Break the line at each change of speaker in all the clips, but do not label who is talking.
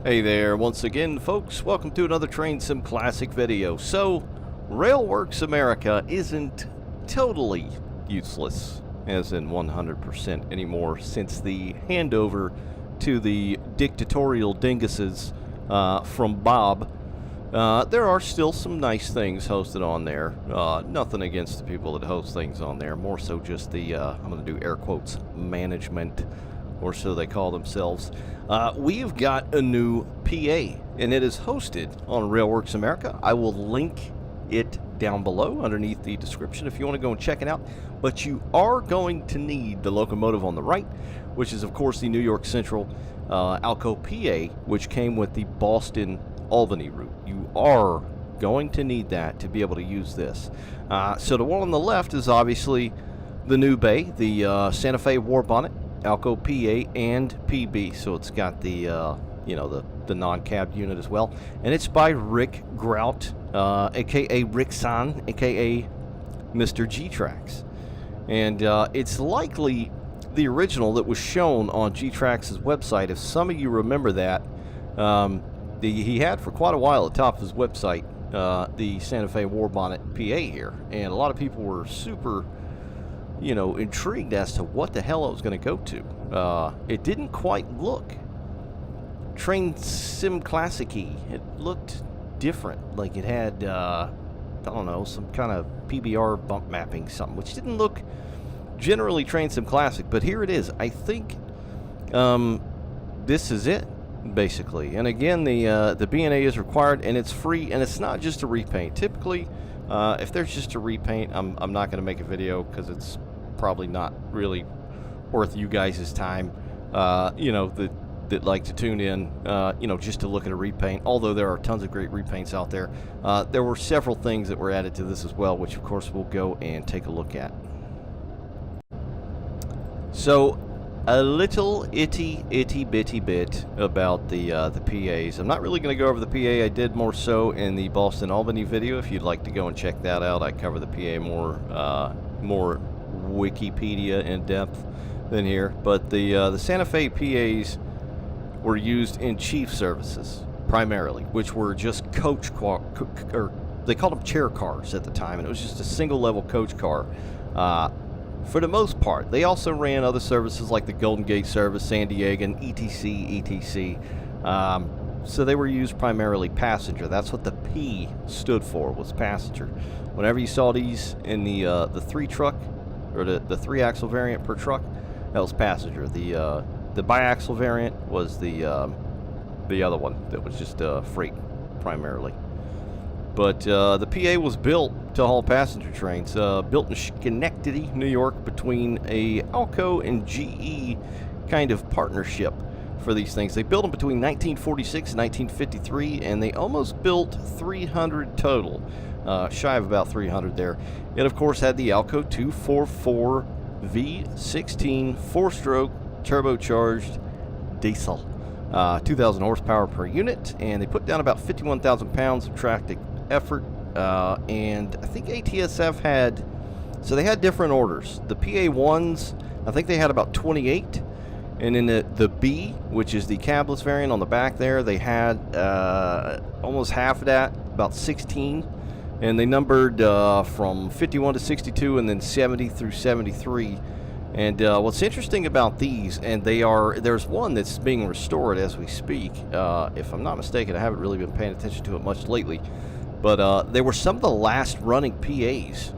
Hey there, once again folks, welcome to another Train Sim Classic video. So, Railworks America isn't totally useless, as in 100% anymore, since the handover to the dictatorial dinguses from Bob. There are still some nice things hosted on there. Nothing against the people that host things on there, more so just the, I'm going to do air quotes, management, or so they call themselves. We've got a new PA, and it is hosted on Railworks America. I will link it down below underneath the description if you want to go and check it out. But you are going to need the locomotive on the right, which is of course the New York Central Alco PA, which came with the Boston Albany route. You are going to need that to be able to use this. So the one on the left is obviously the new bay, the Santa Fe Warbonnet ALCO PA and PB, so it's got the you know, the non-cab unit as well, and it's by Rick Grout, aka Rick San, aka Mr. G-trax, and it's likely the original that was shown on G-trax's website. If some of you remember that, he had for quite a while at the top of his website the Santa Fe Warbonnet PA here, and a lot of people were super, you know, intrigued as to what the hell it was going to go to. It didn't quite look Train Sim Classic-y. It looked different, like it had, I don't know, some kind of PBR bump mapping, something, which didn't look generally Train Sim Classic, but here it is. I think this is it, basically. And again, the B&A is required, and it's free, and it's not just a repaint. Typically, if there's just a repaint, I'm not going to make a video because it's probably not really worth you guys' time, you know, that like to tune in, you know, just to look at a repaint, although there are tons of great repaints out there. There were several things that were added to this as well, which of course we'll go and take a look at. So, a little itty bitty bit about the PAs. I'm not really going to go over the PA. I did more so in the Boston Albany video. If you'd like to go and check that out, I cover the PA more Wikipedia in depth than here. But the Santa Fe PAs were used in chief services primarily, which were just coach car, or they called them chair cars at the time, and it was just a single level coach car. For the most part, they also ran other services like the Golden Gate service, San Diego, and etc. So they were used primarily passenger. That's what the P stood for, was passenger. Whenever you saw these in the three truck, or the 3-axle variant per truck, that was passenger. The biaxle variant was the other one that was just freight primarily. But the PA was built to haul passenger trains, built in Schenectady, New York, between a Alco and GE kind of partnership for these things. They built them between 1946 and 1953, and they almost built 300 total, shy of about 300 there. It, of course, had the Alco 244 V16 4-stroke turbocharged diesel, 2,000 horsepower per unit, and they put down about 51,000 pounds of tractic effort, and I think ATSF had, so they had different orders. The PA1s, I think they had about 28, and in the B, which is the cabless variant on the back there, they had almost half of that, about 16, and they numbered from 51 to 62, and then 70 through 73. And what's interesting about these, and there's one that's being restored as we speak. If I'm not mistaken, I haven't really been paying attention to it much lately, but they were some of the last running PAs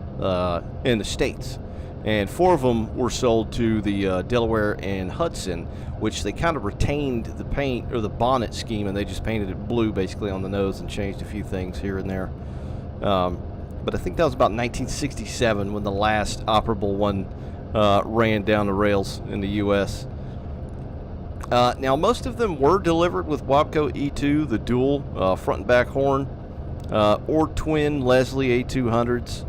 in the States, and 4 of them were sold to the Delaware and Hudson, which they kind of retained the paint or the bonnet scheme, and they just painted it blue basically on the nose and changed a few things here and there. But I think that was about 1967 when the last operable one ran down the rails in the U.S. Now, most of them were delivered with Wabco E2, the dual front and back horn, or twin Leslie A200s.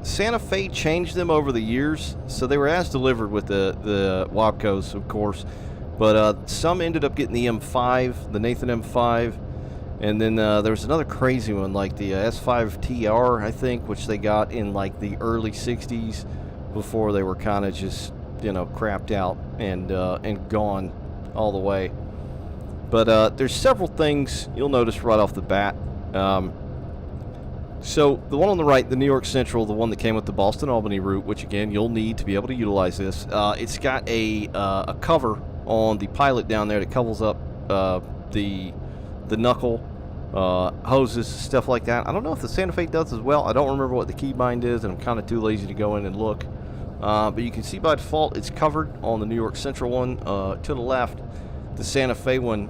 Santa Fe changed them over the years, so they were as delivered with the Wabcos, of course, but some ended up getting the M5, the Nathan M5, and then there was another crazy one like the S5TR, I think, which they got in like the early 60s before they were kind of just, you know, crapped out and gone all the way. But there's several things you'll notice right off the bat. So the one on the right, the New York Central, the one that came with the Boston Albany route, which again you'll need to be able to utilize this. It's got a cover on the pilot down there that covers up the knuckle, hoses, stuff like that. I don't know if the Santa Fe does as well. I don't remember what the keybind is, and I'm kind of too lazy to go in and look. But you can see by default it's covered on the New York Central one. To the left, the Santa Fe one,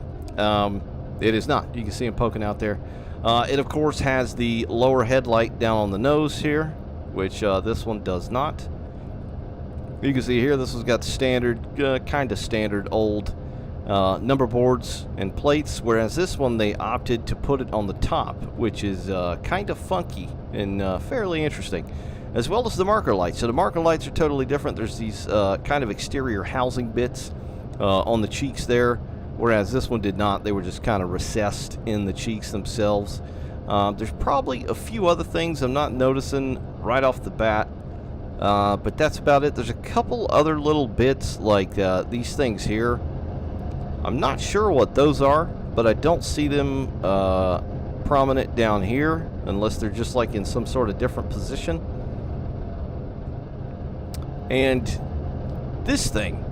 it is not. You can see them poking out there. It of course has the lower headlight down on the nose here, which this one does not. You can see here this has got standard, kind of standard old number boards and plates, whereas this one they opted to put it on the top, which is kind of funky and fairly interesting, as well as the marker lights. So the marker lights are totally different. There's these kind of exterior housing bits on the cheeks there, whereas this one did not. They were just kind of recessed in the cheeks themselves. There's probably a few other things I'm not noticing right off the bat, but that's about it. There's a couple other little bits like these things here. I'm not sure what those are, but I don't see them prominent down here unless they're just like in some sort of different position. And this thing,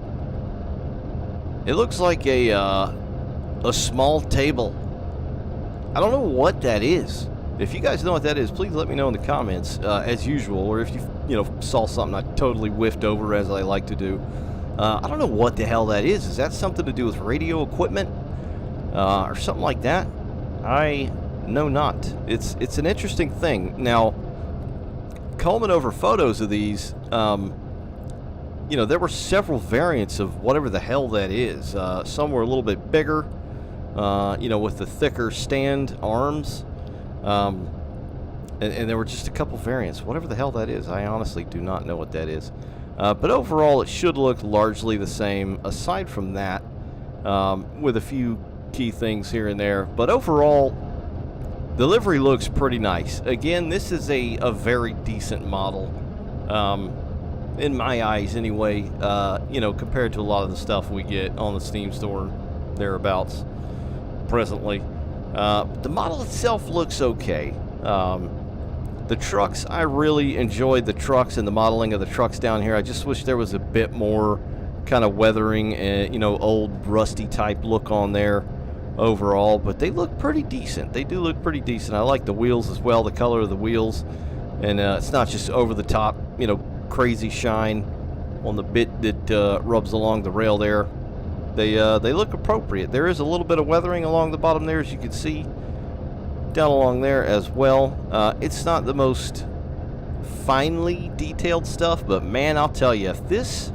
it looks like a small table. I don't know what that is. If you guys know what that is, please let me know in the comments, as usual, or if you saw something I totally whiffed over, as I like to do. I don't know what the hell that is. Is that something to do with radio equipment or something like that? I know not. It's an interesting thing. Now, combing over photos of these, there were several variants of whatever the hell that is. Some were a little bit bigger, with the thicker stand arms, and there were just a couple variants. Whatever the hell that is, I honestly do not know what that is. But overall, it should look largely the same, aside from that, with a few key things here and there. But overall, the livery looks pretty nice. Again, this is a very decent model, in my eyes anyway, compared to a lot of the stuff we get on the Steam store thereabouts presently. The model itself looks okay. The trucks, I really enjoyed the trucks and the modeling of the trucks down here. I just wish there was a bit more kind of weathering and, old rusty type look on there overall, but they look pretty decent. They do look pretty decent. I like the wheels as well, the color of the wheels, and it's not just over the top, crazy shine on the bit that rubs along the rail there. They look appropriate. There is a little bit of weathering along the bottom there, as you can see, down along there as well. It's not the most finely detailed stuff, but man, I'll tell you, if this,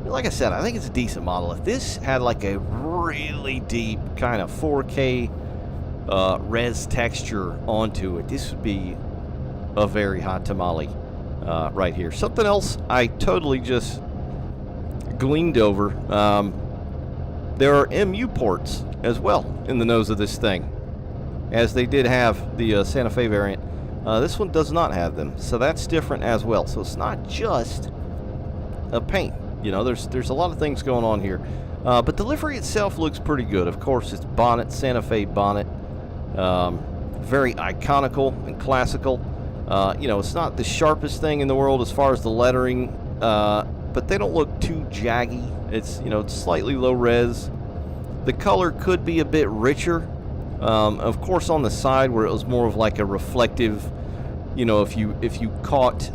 like I said, I think it's a decent model. If this had like a really deep kind of 4K res texture onto it, this would be a very hot tamale right here. Something else I totally just gleaned over, there are MU ports as well in the nose of this thing, as they did have the Santa Fe variant. This one does not have them, so that's different as well. So it's not just a paint. There's a lot of things going on here. But the livery itself looks pretty good. Of course, it's bonnet, Santa Fe bonnet. Very iconical and classical. It's not the sharpest thing in the world as far as the lettering, but they don't look too jaggy. It's, it's slightly low res. The color could be a bit richer. Of course, on the side where it was more of like a reflective, if you caught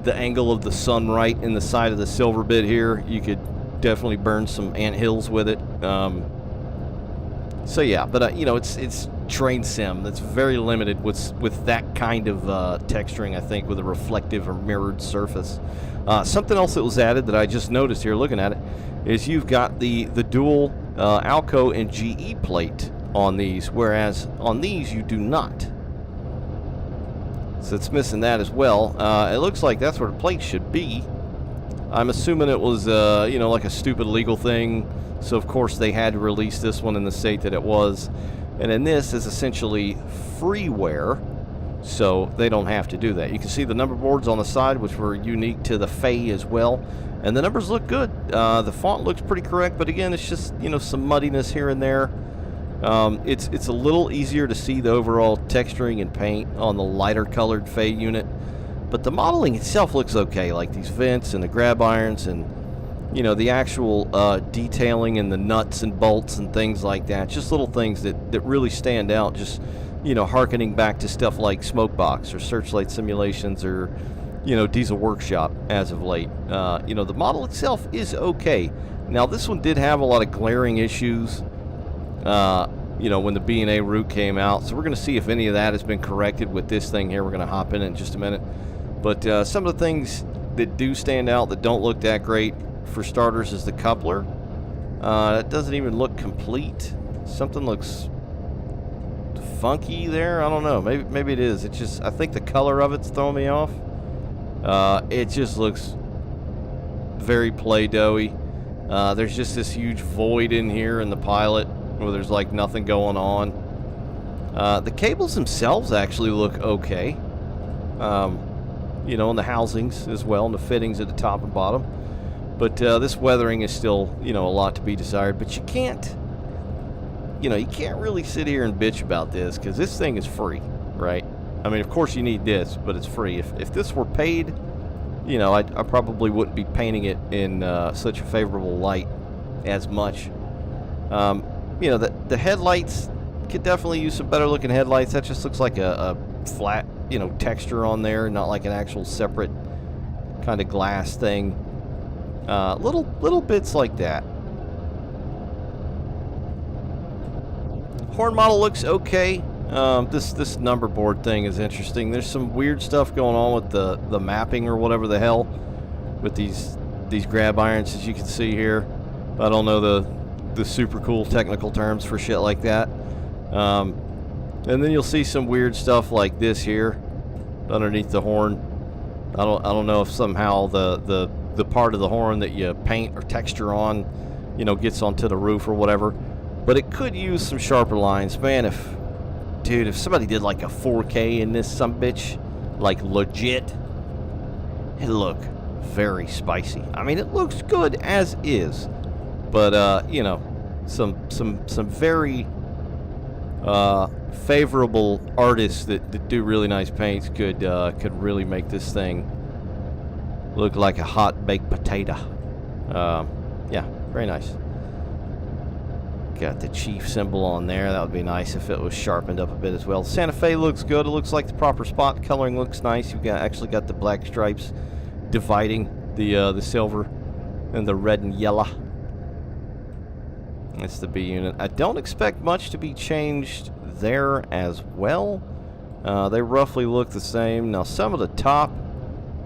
the angle of the sun right in the side of the silver bit here, you could definitely burn some anthills with it. So yeah, but it's train sim. That's very limited with that kind of texturing, I think, with a reflective or mirrored surface. Something else that was added that I just noticed here looking at it is you've got the dual Alco and GE plate on these, whereas on these you do not. So it's missing that as well. It looks like that's where the plate should be. I'm assuming it was like a stupid legal thing, so of course they had to release this one in the state that it was. And then this is essentially freeware, so they don't have to do that. You can see the number boards on the side, which were unique to the Fe as well. And the numbers look good. The font looks pretty correct, but again, it's just, you know, some muddiness here and there. It's a little easier to see the overall texturing and paint on the lighter colored Fay unit, but the modeling itself looks okay, like these vents and the grab irons and, you know, the actual detailing and the nuts and bolts and things like that. Just little things that really stand out, just, you know, hearkening back to stuff like Smokebox or Searchlight Simulations or, you know, Diesel Workshop as of late. You know, the model itself is okay. Now, this one did have a lot of glaring issues, you know, when the B&A route came out. So we're going to see if any of that has been corrected with this thing here. We're going to hop in just a minute. But some of the things that do stand out that don't look that great, for starters, is the coupler. It doesn't even look complete. Something looks funky there. I don't know. Maybe it is. It's just, I think the color of it's throwing me off. It just looks very Play-Doh-y. There's just this huge void in here in the pilot where there's like nothing going on. The cables themselves actually look okay. You know, and the housings as well, and the fittings at the top and bottom. But this weathering is still, you know, a lot to be desired. But you can't, you know, you can't really sit here and bitch about this, because this thing is free, right? I mean, of course you need this, but it's free. If this were paid, you know, I probably wouldn't be painting it in such a favorable light as much. You know, the headlights could definitely use some better looking headlights. That just looks like a flat, you know, texture on there, not like an actual separate kind of glass thing. Little bits like that. Horn model looks okay. This number board thing is interesting. There's some weird stuff going on with the mapping or whatever the hell with these grab irons, as you can see here. I don't know the super cool technical terms for shit like that. And then you'll see some weird stuff like this here underneath the horn. I don't know if somehow the part of the horn that you paint or texture on, you know, gets onto the roof or whatever. But it could use some sharper lines, man. If somebody did like a 4K in this sumbitch, like legit, it'd look very spicy. I mean, it looks good as is, but you know, some very favorable artists that do really nice paints could really make this thing look like a hot baked potato. Yeah, very nice. Got the Chief symbol on there. That would be nice if it was sharpened up a bit as well. Santa Fe looks good. It looks like the proper spot coloring looks nice. You've actually got the black stripes dividing the silver and the red and yellow. That's the B unit. I don't expect much to be changed there as well. They roughly look the same. Now, some of the top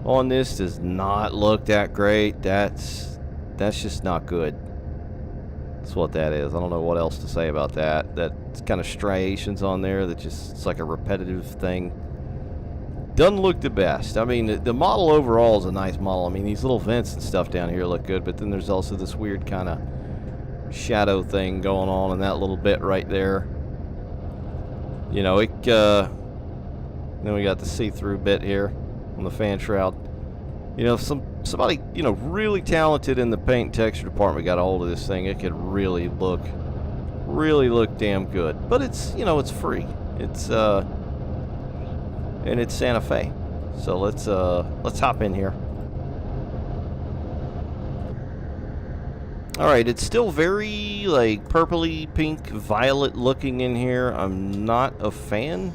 on this does not look that great. That's just not good. That's what that is. I don't know what else to say about that. That's kind of striations on there that just, it's like a repetitive thing. Doesn't look the best. I mean, the model overall is a nice model. I mean, these little vents and stuff down here look good, but then there's also this weird kind of shadow thing going on in that little bit right there. You know, then we got the see-through bit here on the fan shroud. You know, somebody, you know, really talented in the paint and texture department got a hold of this thing, it could really look damn good. But it's, you know, it's free. It's and it's Santa Fe. So let's hop in here. All right, it's still very like purpley pink violet looking in here. I'm not a fan.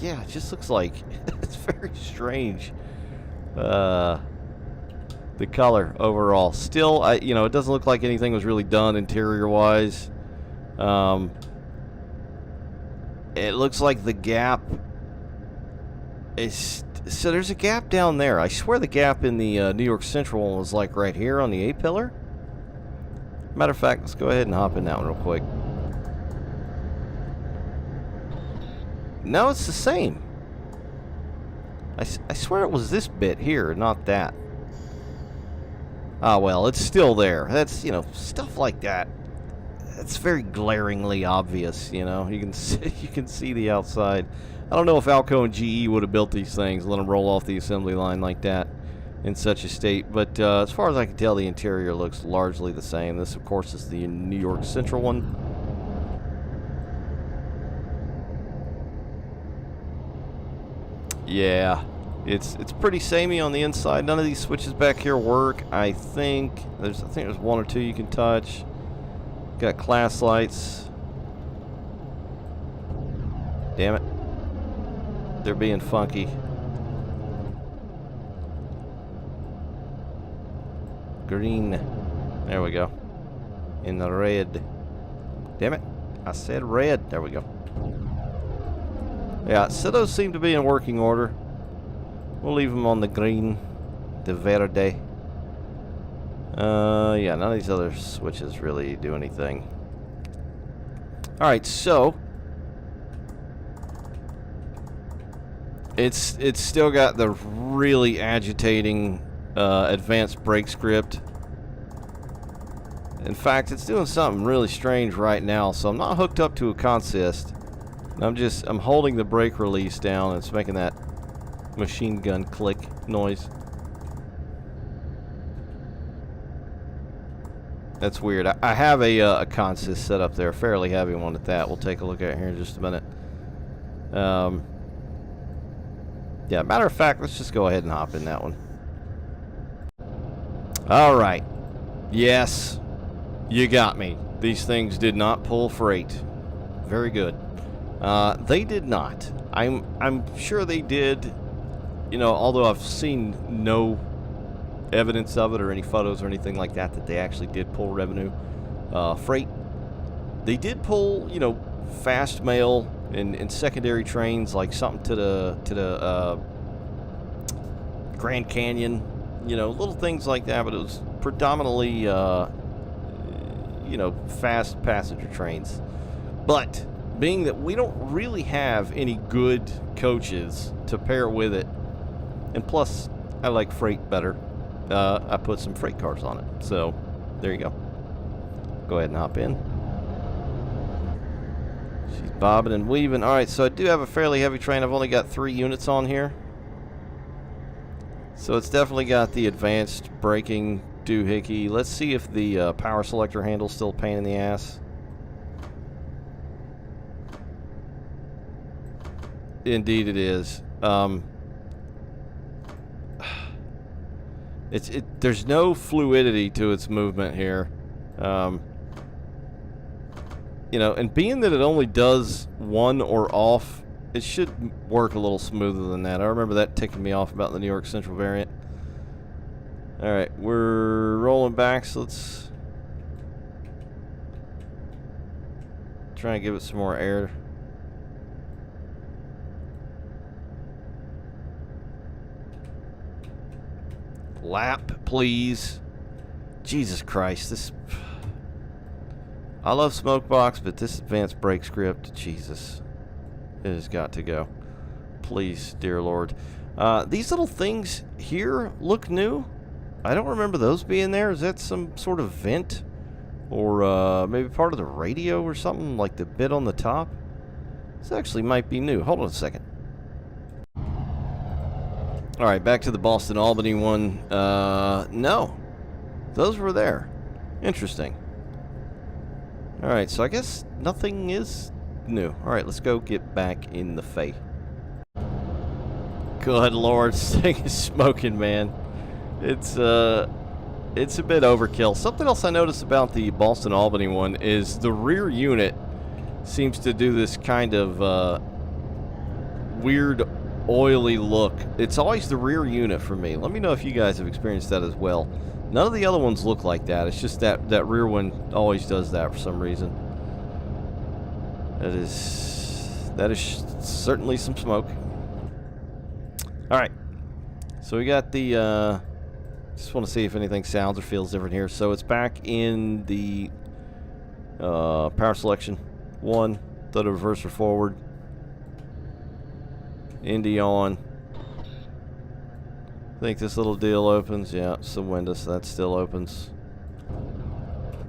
Yeah, it just looks like it's very strange. The color overall, still, you know, it doesn't look like anything was really done interior wise. It looks like the gap is, so there's a gap down there. I swear the gap in the New York Central one was like right here on the A-pillar. Matter of fact, let's go ahead and hop in that one real quick. No, it's the same. I swear it was this bit here, not that. Ah, well, it's still there. That's, you know, stuff like that. It's very glaringly obvious, you know. You can see the outside. I don't know if Alco and GE would have built these things, let them roll off the assembly line like that. in such a state. But as far as I can tell, the interior looks largely the same. This, of course, is the New York Central one. Yeah, it's pretty samey on the inside. None of these switches back here work. I think there's one or two you can touch. Got class lights. Damn it. They're being funky. Green. There we go. In the red. Damn it. I said red. There we go. Yeah, so those seem to be in working order. We'll leave them on the green. The verde. Yeah, none of these other switches really do anything. Alright, so it's still got the really agitating advanced brake script. In fact, it's doing something really strange right now, so I'm not hooked up to a consist. I'm holding the brake release down, and it's making that machine gun click noise. That's weird. I have a consist set up there, a fairly heavy one at that. We'll take a look at it here in just a minute. Yeah, matter of fact, let's just go ahead and hop in that one. All right. Yes, you got me. These things did not pull freight. Very good. They did not. I'm sure they did. You know, although I've seen no evidence of it or any photos or anything like that that they actually did pull revenue freight. They did pull, you know, fast mail in secondary trains, like something to the Grand Canyon, you know, little things like that. But it was predominantly you know, fast passenger trains. But being that we don't really have any good coaches to pair with it, and plus I like freight better, I put some freight cars on it. So there you go. Go ahead and hop in. She's bobbing and weaving. Alright, so I do have a fairly heavy train. I've only got 3 units on here. So it's definitely got the advanced braking doohickey. Let's see if the power selector handle's still a pain in the ass. Indeed it is. There's no fluidity to its movement here. You know, and being that it only does one or off, it should work a little smoother than that. I remember that ticking me off about the New York Central variant. Alright, we're rolling back, so let's try and give it some more air. Lap, please. Jesus Christ, this... I love Smokebox, but this advanced brake script, Jesus, it has got to go. Please, dear Lord. These little things here look new. I don't remember those being there. Is that some sort of vent? Or maybe part of the radio or something, like the bit on the top? This actually might be new. Hold on a second. Alright, back to the Boston Albany one. No. Those were there. Interesting. Alright, so I guess nothing is new. Alright, let's go get back in the fay. Good Lord, this thing is smoking, man. It's a bit overkill. Something else I noticed about the Boston Albany one is the rear unit seems to do this kind of weird oily look. It's always the rear unit for me. Let me know if you guys have experienced that as well. None of the other ones look like that. It's just that rear one always does that for some reason. That is certainly some smoke. Alright. So we got the just want to see if anything sounds or feels different here. So it's back in the power selection. 1, throw the reverser forward. Indy on. I think this little deal opens. Yeah, it's the window, so that still opens.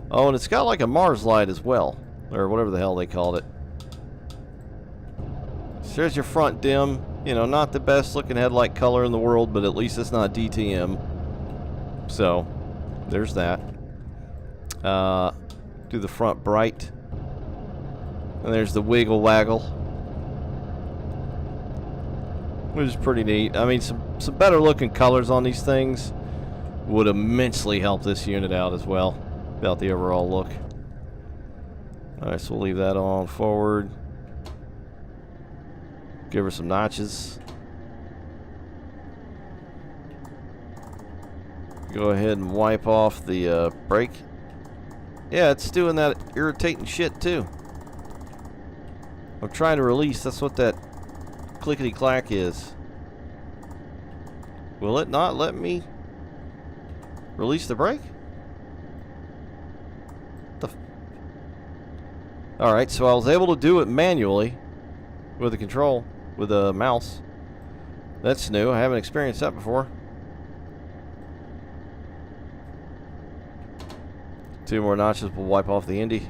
Oh, and it's got like a Mars light as well, or whatever the hell they called it. So there's your front dim. You know, not the best looking headlight color in the world, but at least it's not DTM. So, there's that. Do the front bright. And there's the wiggle waggle, which is pretty neat. I mean, some better looking colors on these things would immensely help this unit out as well, about the overall look. Alright, so we'll leave that on forward. Give her some notches. Go ahead and wipe off the brake. Yeah, it's doing that irritating shit too. I'm trying to release. That's what that clickety-clack is. Will it not let me release the brake? Alright, so I was able to do it manually with a control, with a mouse. That's new. I haven't experienced that before. 2 more notches will wipe off the Indy.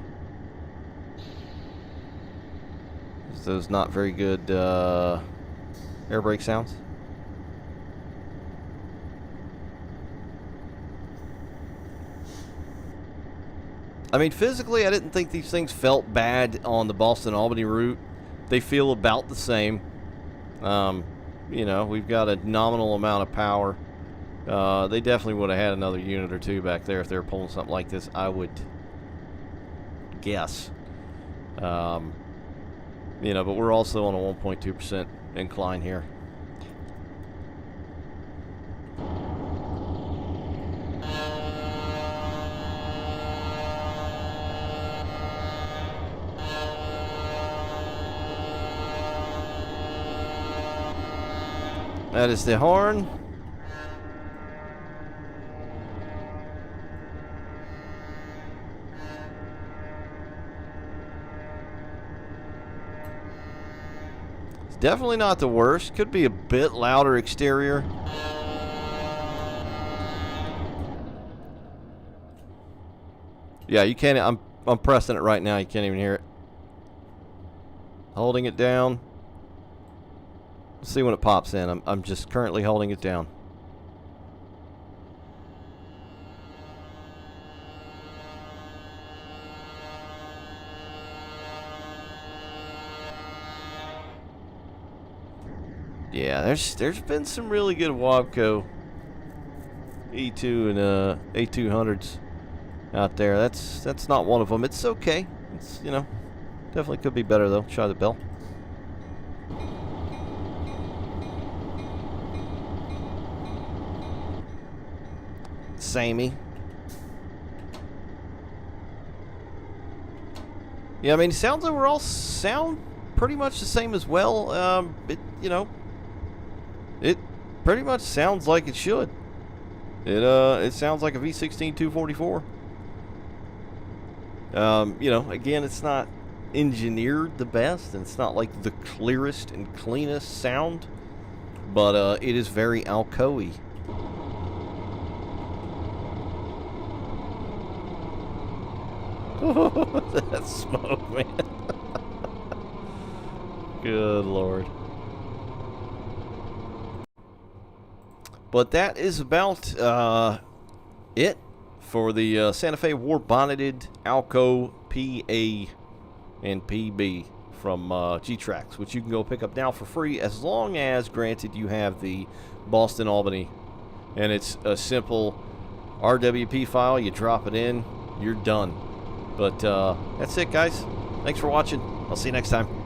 Those not very good air brake sounds. I mean, physically, I didn't think these things felt bad on the Boston-Albany route. They feel about the same. You know, we've got a nominal amount of power. They definitely would have had another unit or two back there if they were pulling something like this, I would guess. You know, but we're also on a 1.2% incline here. That is the horn. It's definitely not the worst. Could be a bit louder exterior. Yeah, you can't. I'm pressing it right now. You can't even hear it. Holding it down. Let's see when it pops in. I'm just currently holding it down. Yeah, there's been some really good Wabco E2 and A200s out there. That's not one of them. It's okay. It's, you know, definitely could be better though. Try the bell. Samey. Yeah, I mean, sounds overall sound pretty much the same as well. You know, it pretty much sounds like it should. It sounds like a V16 244. You know, again, it's not engineered the best, and it's not like the clearest and cleanest sound, but it is very Alco-y. That smoke, man. Good Lord. But that is about it for the Santa Fe Warbonneted ALCO PA and PB from G-trax, which you can go pick up now for free, as long as, granted, you have the Boston Albany, and it's a simple RWP file. You drop it in, you're done. But that's it, guys. Thanks for watching. I'll see you next time.